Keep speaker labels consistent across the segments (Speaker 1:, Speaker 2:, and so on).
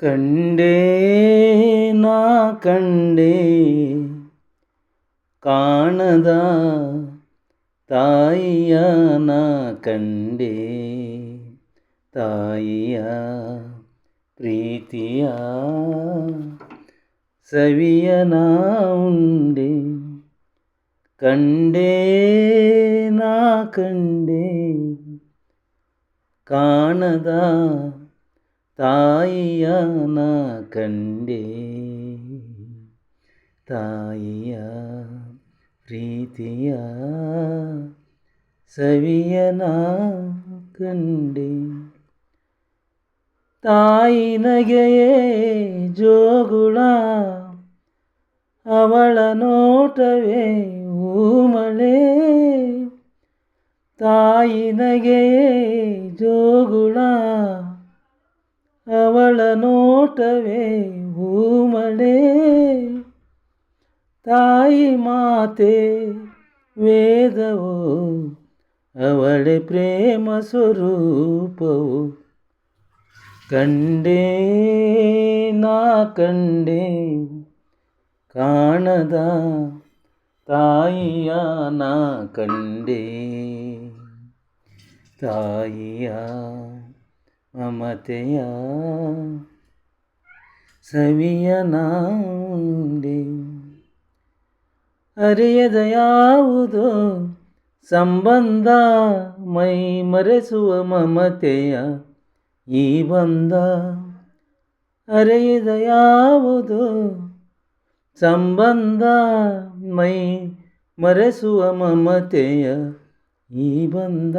Speaker 1: ಕಂಡೇ ನಾ ಕಂಡೇ ಕಾಣದ ತಾಯಿಯ ನಾ ಕಂಡೇ ತಾಯಿಯ ಪ್ರೀತಿಯ ಸವಿಯ ನಾ ಉಂಡೆ ಕಂಡೇ ನಾ ಕಂಡೇ ಕಾಣದ ತಾಯಿಯ ನಾ ಕಂಡೇ ತಾಯಿಯ ಪ್ರೀತಿಯ ಸವಿಯ ನಾ ಕಂಡೆ ತಾಯಿ ನಗೆಯೇ ಜೋಗುಳ ಅವಳ ನೋಟವೇ ಹೂಮಳೆ ತಾಯಿ ನಗೆಯೇ ಜೋಗುಳ ಅವಳ ನೋಟವೇ ಹೂಮಳೆ ತಾಯಿ ಮಾತೆ ವೇದವೋ ಅವಳೆ ಪ್ರೇಮ ಸ್ವರೂಪವು ಕಂಡೇ ನಾ ಕಂಡೇ ಕಾಣದ ತಾಯಿಯ ನಾ ಕಂಡೇ ತಾಯಿಯ ಮಮತೆಯ ಸವಿಯ ನಾ ಉಂಡೆ ಅರಿಯದ ಯಾವುದೋ ಸಂಬಂಧ ಮೈ ಮರೆಸುವ ಮಮತೆಯ ಈ ಬಂಧ ಅರಿಯದ ಯಾವುದೋ ಸಂಬಂಧ ಮೈ ಮರೆಸುವ ಮಮತೆಯ ಈ ಬಂಧ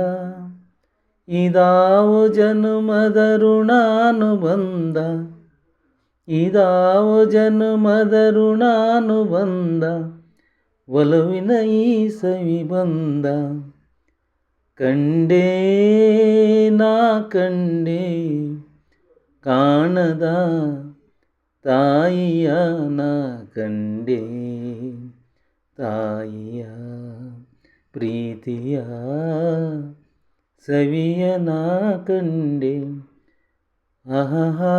Speaker 1: ಇದಾವ ಜನುಮದ ಋಣಾನುಬಂಧ ಇದಾವ ಜನುಮದ ಋಣಾನುಬಂಧ ಒಲವಿನ ಈ ಸವಿ ಬಂದ ಕಂಡೇ ನಾ ಕಂಡೇ ಕಾಣದ ತಾಯಿಯ ನಾ ಕಂಡೇ ತಾಯಿಯ ಪ್ರೀತಿಯ ಸವಿಯ ನಾ ಕಂಡೇ ಆಹಾ